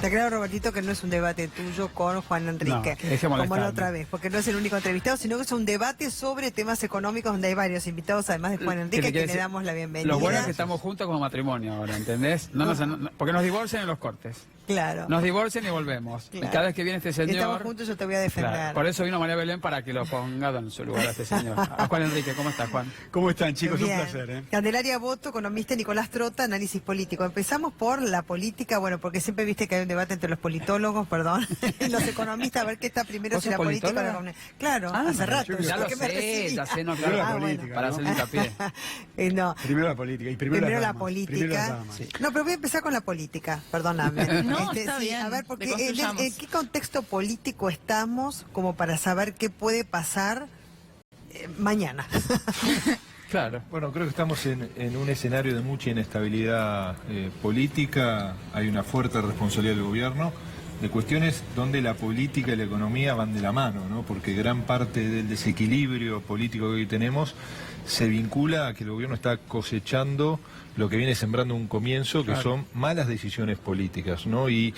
Te creo, Robertito, que no es un debate tuyo con Juan Enrique, como la otra vez, porque no es el único entrevistado, sino que es un debate sobre temas económicos donde hay varios invitados, además de Juan Enrique, que le damos la bienvenida. Lo bueno es que estamos juntos como matrimonio ahora, ¿entendés? Porque nos divorcian en los cortes. Claro. Nos divorcian y volvemos. Claro. Y cada vez que viene este señor... Estamos juntos, yo te voy a defender. Claro. Por eso vino María Belén, para que lo ponga en su lugar a este señor. A Juan Enrique, ¿cómo estás, Juan? ¿Cómo están, chicos? Bien. Un placer, Candelaria Boto, economista, Nicolás Trota, análisis político. Empezamos por la política, bueno, porque siempre viste que hay un debate entre los politólogos, perdón, y los economistas, a ver qué está primero, si la política o la economía. Claro, hace rato. Ya lo sé, no, claro, la política, para hacer hincapié. No. Primero la política y primero la política. Sí. No, pero voy a empezar con la política, perdóname. No, está bien. A ver, porque ¿en qué contexto político estamos como para saber qué puede pasar mañana? Claro. Bueno, creo que estamos en un escenario de mucha inestabilidad política. Hay una fuerte responsabilidad del gobierno de cuestiones donde la política y la economía van de la mano, ¿no? Porque gran parte del desequilibrio político que hoy tenemos se vincula a que el gobierno está cosechando lo que viene sembrando un comienzo, que son malas decisiones políticas, ¿no? Y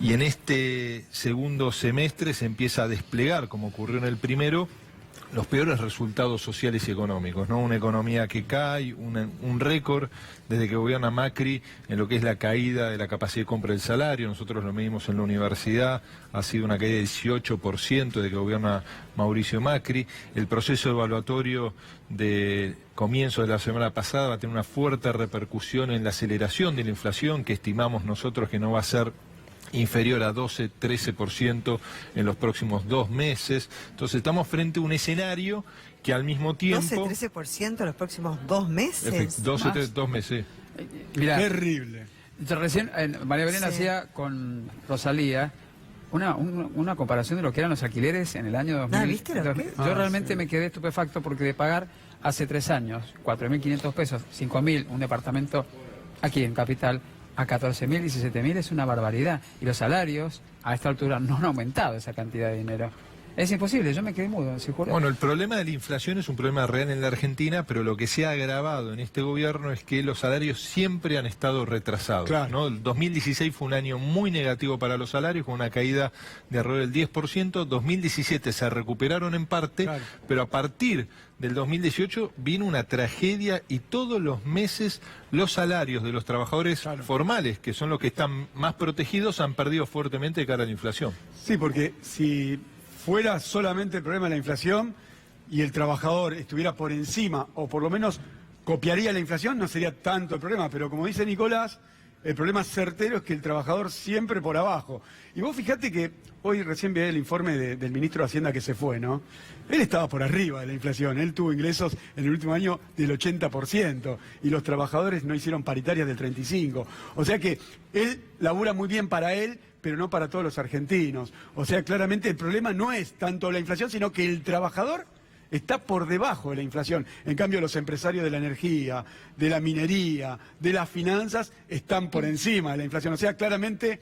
en este segundo semestre se empieza a desplegar, como ocurrió en el primero, los peores resultados sociales y económicos, ¿no? Una economía que cae, un récord desde que gobierna Macri en lo que es la caída de la capacidad de compra del salario. Nosotros lo medimos en la universidad, ha sido una caída del 18% desde que gobierna Mauricio Macri. El proceso evaluatorio de comienzo de la semana pasada va a tener una fuerte repercusión en la aceleración de la inflación, que estimamos nosotros que no va a ser inferior a 12-13% en los próximos 2 meses. Entonces estamos frente a un escenario que al mismo tiempo... 12-13% en los próximos 2 meses. 2 meses. Mirá, terrible. Recién María Belén hacía con Rosalía una comparación de lo que eran los alquileres en el año 2000. ¿Viste lo que? Yo realmente me quedé estupefacto porque de pagar hace 3 años 4.500 pesos, 5.000, un departamento aquí en Capital, a 14.000, 17.000 es una barbaridad. Y los salarios a esta altura no han aumentado esa cantidad de dinero. Es imposible, yo me quedé mudo, se juro. Bueno, el problema de la inflación es un problema real en la Argentina, pero lo que se ha agravado en este gobierno es que los salarios siempre han estado retrasados, claro, ¿no? El 2016 fue un año muy negativo para los salarios, con una caída de alrededor del 10%. 2017 se recuperaron en parte, claro, pero a partir del 2018 vino una tragedia y todos los meses los salarios de los trabajadores formales, que son los que están más protegidos, han perdido fuertemente de cara a la inflación. Sí, porque si fuera solamente el problema de la inflación y el trabajador estuviera por encima, o por lo menos copiaría la inflación, no sería tanto el problema. Pero como dice Nicolás, el problema certero es que el trabajador siempre por abajo. Y vos fijate que hoy recién vi el informe del ministro de Hacienda que se fue, ¿no? Él estaba por arriba de la inflación, él tuvo ingresos en el último año del 80%, y los trabajadores no hicieron paritarias del 35%. O sea que él labura muy bien para él, pero no para todos los argentinos. O sea, claramente el problema no es tanto la inflación, sino que el trabajador está por debajo de la inflación. En cambio, los empresarios de la energía, de la minería, de las finanzas, están por encima de la inflación. O sea, claramente,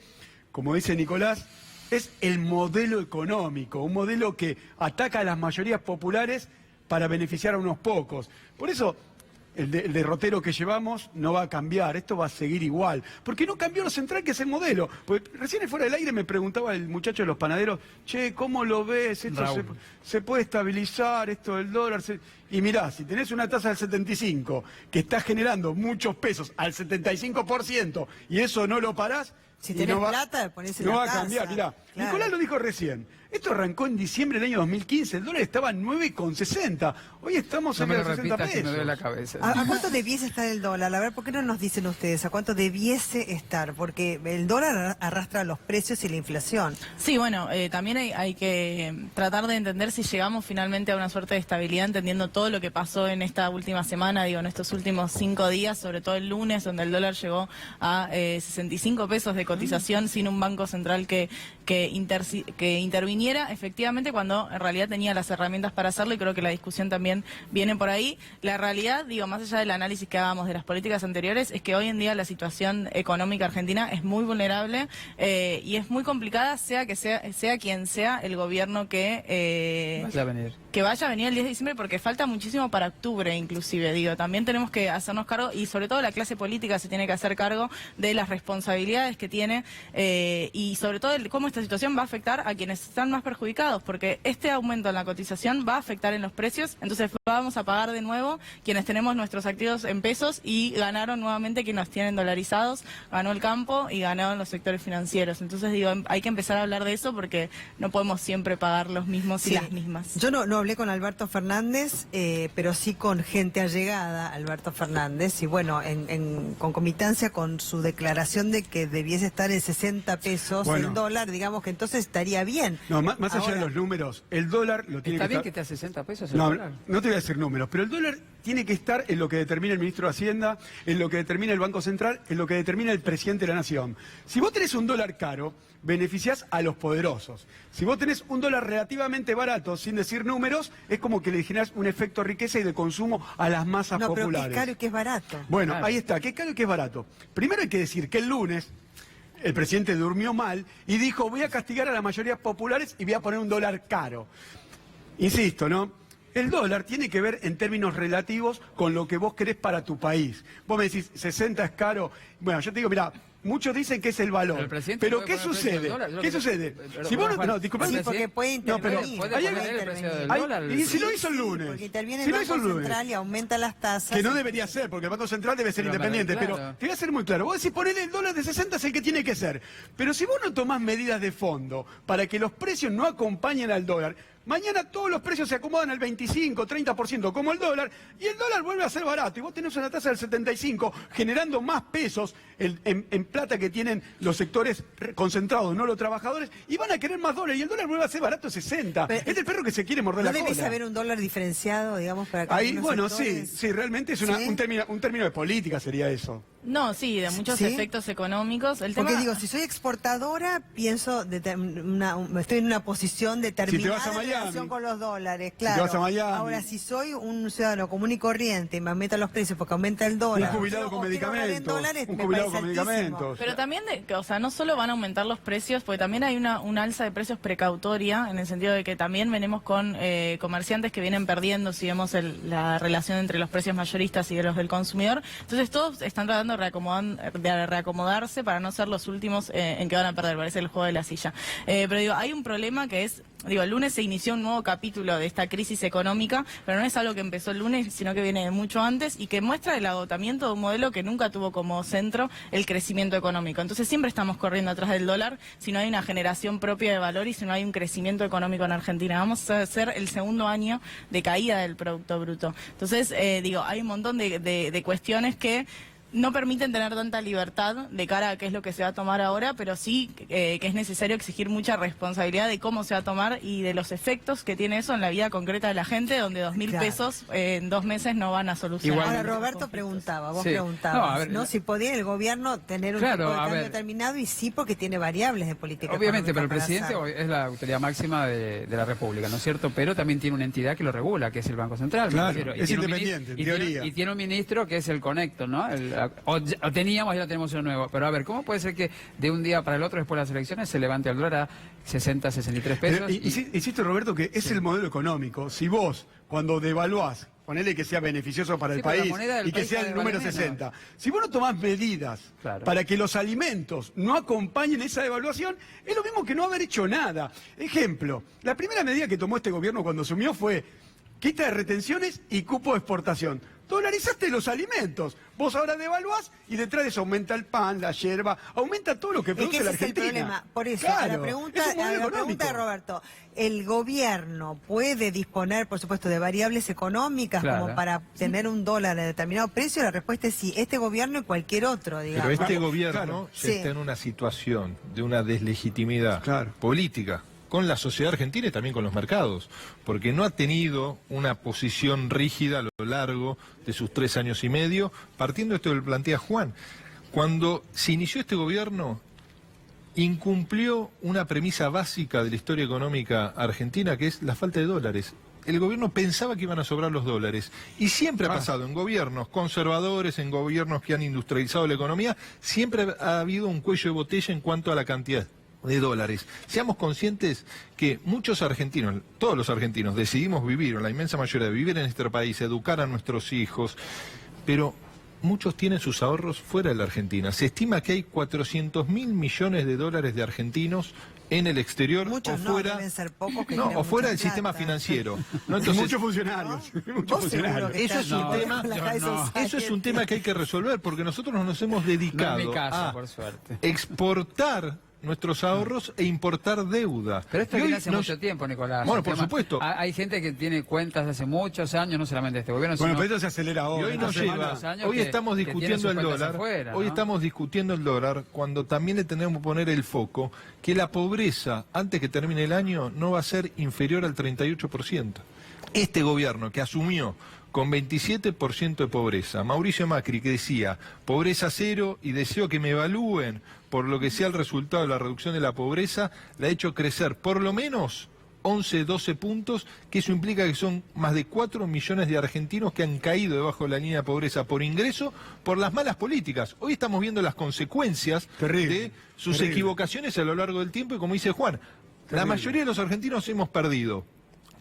como dice Nicolás, es el modelo económico, un modelo que ataca a las mayorías populares para beneficiar a unos pocos. Por eso el derrotero que llevamos no va a cambiar, esto va a seguir igual. Porque no cambió lo central, que es el modelo. Pues recién fuera del aire me preguntaba el muchacho de los panaderos, che, ¿cómo lo ves? ¿Esto se puede estabilizar, esto del dólar? Y mirá, si tenés una tasa del 75 que está generando muchos pesos al 75% y eso no lo parás, si tenés plata, ponés en la no va tasa. a cambiar, mirá. Claro. Nicolás lo dijo recién. Esto arrancó en diciembre del año 2015. El dólar estaba en 9,60. Hoy estamos en los 60 pesos. Que me duele la cabeza. ¿A cuánto debiese estar el dólar? A ver, ¿por qué no nos dicen ustedes a cuánto debiese estar? Porque el dólar arrastra los precios y la inflación. Sí, bueno, también hay que tratar de entender si llegamos finalmente a una suerte de estabilidad, entendiendo todo lo que pasó en esta última semana, digo, en estos últimos 5 días, sobre todo el lunes, donde el dólar llegó a 65 pesos de cotización sin un banco central que interviniera viniera efectivamente cuando en realidad tenía las herramientas para hacerlo, y creo que la discusión también viene por ahí. La realidad, digo, más allá del análisis que hagamos de las políticas anteriores, es que hoy en día la situación económica argentina es muy vulnerable y es muy complicada, sea quien sea el gobierno que vaya a venir el 10 de diciembre, porque falta muchísimo para octubre inclusive, digo, también tenemos que hacernos cargo, y sobre todo la clase política se tiene que hacer cargo de las responsabilidades que tiene y sobre todo cómo esta situación va a afectar a quienes están más perjudicados, porque este aumento en la cotización va a afectar en los precios, entonces vamos a pagar de nuevo quienes tenemos nuestros activos en pesos, y ganaron nuevamente quienes nos tienen dolarizados, ganó el campo y ganaron los sectores financieros. Entonces digo, hay que empezar a hablar de eso, porque no podemos siempre pagar los mismos y las mismas. Yo no hablé con Alberto Fernández, pero sí con gente allegada a Alberto Fernández, y bueno, en concomitancia con su declaración de que debiese estar en 60 pesos el dólar, digamos que entonces estaría bien. No, más allá de los números, el dólar lo tiene que estar... ¿Está bien que esté a 60 pesos el No, dólar? no te voy a decir números, pero el dólar tiene que estar en lo que determina el ministro de Hacienda, en lo que determina el Banco Central, en lo que determina el presidente de la Nación. Si vos tenés un dólar caro, beneficiás a los poderosos. Si vos tenés un dólar relativamente barato, sin decir números, es como que le generás un efecto riqueza y de consumo a las masas populares. No, pero ¿qué es caro y qué es barato? Bueno, ahí está, ¿qué es caro y qué es barato? Primero hay que decir que el lunes el presidente durmió mal y dijo, voy a castigar a las mayorías populares y voy a poner un dólar caro. Insisto, ¿no? El dólar tiene que ver en términos relativos con lo que vos querés para tu país. Vos me decís, 60 es caro. Bueno, yo te digo, mira, muchos dicen que es el valor. Pero ¿qué sucede? ¿Qué sucede? Si vos no, disculpa, sí, porque puede intervenir. Y si lo hizo el lunes. Porque interviene el Banco Central y aumenta las tasas. Que no debería ser, porque el Banco Central debe ser independiente. Pero te voy a ser muy claro. Vos decís, ponele el dólar de 60 es el que tiene que ser. Pero si vos no tomás medidas de fondo para que los precios no acompañen al dólar, mañana todos los precios se acomodan al 25, 30% como el dólar, y el dólar vuelve a ser barato, y vos tenés una tasa del 75, generando más pesos en plata que tienen los sectores concentrados, no los trabajadores, y van a querer más dólares, y el dólar vuelve a ser barato 60. Es el perro que se quiere morder la cola. ¿No debe haber un dólar diferenciado, digamos, para cada ahí, bueno, sí, realmente es un término de política sería eso. No, sí, de muchos efectos económicos. Porque digo, si soy exportadora, pienso, estoy en una posición determinada en relación con los dólares, claro. Si te vas a Miami. Ahora, si soy un ciudadano común y corriente y me aumentan los precios porque aumenta el dólar, un jubilado con medicamentos, Pero también, o sea, no solo van a aumentar los precios, porque también hay una alza de precios precautoria, en el sentido de que también venimos con comerciantes que vienen perdiendo, si vemos la relación entre los precios mayoristas y de los del consumidor. Entonces todos están tratando de reacomodarse para no ser los últimos en que van a perder, parece el juego de la silla. Pero digo, hay un problema que es, digo, el lunes se inició un nuevo capítulo de esta crisis económica, pero no es algo que empezó el lunes, sino que viene de mucho antes, y que muestra el agotamiento de un modelo que nunca tuvo como centro el crecimiento económico. Entonces siempre estamos corriendo atrás del dólar si no hay una generación propia de valor y si no hay un crecimiento económico en Argentina. Vamos a hacer el segundo año de caída del Producto Bruto. Entonces, digo, hay un montón de cuestiones que no permiten tener tanta libertad de cara a qué es lo que se va a tomar ahora, pero sí que es necesario exigir mucha responsabilidad de cómo se va a tomar y de los efectos que tiene eso en la vida concreta de la gente, donde 2.000 pesos en 2 meses no van a solucionar. Ahora Roberto preguntaba, vos preguntabas, ¿no? Si podía el gobierno tener un tipo de cambio determinado, y sí, porque tiene variables de política. Obviamente, pero el presidente es la autoridad máxima de la República, ¿no es cierto? Pero también tiene una entidad que lo regula, que es el Banco Central. Claro, es independiente, en teoría. Y tiene un ministro que es el conector, ¿no? O teníamos y ahora tenemos uno nuevo. Pero a ver, ¿cómo puede ser que de un día para el otro, después de las elecciones, se levante el dólar a 60, 63 pesos? Insisto, Roberto, que es el modelo económico. Si vos, cuando devaluás, ponele que sea beneficioso para el país y que sea el número 60. Si vos no tomás medidas para que los alimentos no acompañen esa devaluación, es lo mismo que no haber hecho nada. Ejemplo, la primera medida que tomó este gobierno cuando asumió fue quita de retenciones y cupo de exportación. Dolarizaste los alimentos. Vos ahora devaluás y detrás de eso aumenta el pan, la yerba, aumenta todo lo que produce la Argentina. Es el problema. Por eso, a la pregunta de Roberto, ¿el gobierno puede disponer, por supuesto, de variables económicas como para tener un dólar a determinado precio? La respuesta es sí, este gobierno y cualquier otro, digamos. Pero este gobierno está en una situación de una deslegitimidad política con la sociedad argentina y también con los mercados, porque no ha tenido una posición rígida a lo largo de sus 3 años y medio, partiendo de esto que plantea Juan. Cuando se inició este gobierno, incumplió una premisa básica de la historia económica argentina, que es la falta de dólares. El gobierno pensaba que iban a sobrar los dólares. Y siempre ha pasado en gobiernos conservadores, en gobiernos que han industrializado la economía, siempre ha habido un cuello de botella en cuanto a la cantidad de dólares. Seamos conscientes que muchos argentinos, todos los argentinos, decidimos vivir, o la inmensa mayoría, vivir en este país, educar a nuestros hijos, pero muchos tienen sus ahorros fuera de la Argentina. Se estima que hay 400.000 millones de dólares de argentinos en el exterior. Muchos o fuera, deben ser pocos que o fuera del sistema financiero. ¿No? Entonces, muchos funcionarios. Muchos funcionarios. Eso es un tema que hay que resolver, porque nosotros nos hemos dedicado No en mi caso, a por suerte. exportar nuestros ahorros e importar deuda. Pero esto viene hace mucho tiempo, Nicolás. Bueno, por supuesto. Hay gente que tiene cuentas hace muchos años, no solamente este gobierno, Bueno, sino... pero esto se acelera Y ahora. hoy nos lleva, hoy estamos discutiendo el dólar, hoy estamos discutiendo el dólar, cuando también le tenemos que poner el foco que la pobreza, antes que termine el año, no va a ser inferior al 38%. Este gobierno que asumió con 27% de pobreza, Mauricio Macri, que decía pobreza cero y deseo que me evalúen por lo que sea el resultado de la reducción de la pobreza, la ha hecho crecer por lo menos 11, 12 puntos, que eso implica que son más de 4 millones de argentinos que han caído debajo de la línea de pobreza por ingreso, por las malas políticas. Hoy estamos viendo las consecuencias de sus equivocaciones a lo largo del tiempo y, como dice Juan, la mayoría de los argentinos hemos perdido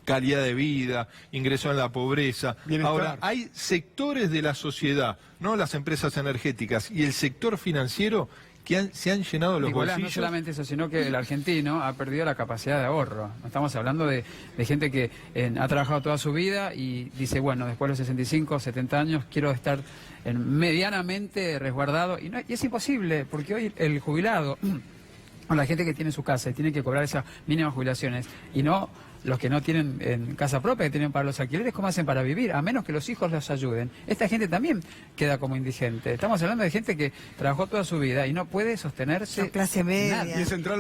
calidad de vida, ingreso en la pobreza. Bienestar. Ahora, hay sectores de la sociedad, no las empresas energéticas y el sector financiero, que se han llenado los Nicolás, bolsillos. no solamente eso, sino que el argentino ha perdido la capacidad de ahorro. Estamos hablando de gente que ha trabajado toda su vida y dice, bueno, después de los 65, 70 años quiero estar medianamente resguardado. Y es imposible, porque hoy el jubilado, o la gente que tiene su casa y tiene que cobrar esas mínimas jubilaciones, y no los que no tienen en casa propia, que tienen para los alquileres, ¿cómo hacen para vivir? A menos que los hijos los ayuden. Esta gente también queda como indigente. Estamos hablando de gente que trabajó toda su vida y no puede sostenerse. Clase media. Nada. Y es central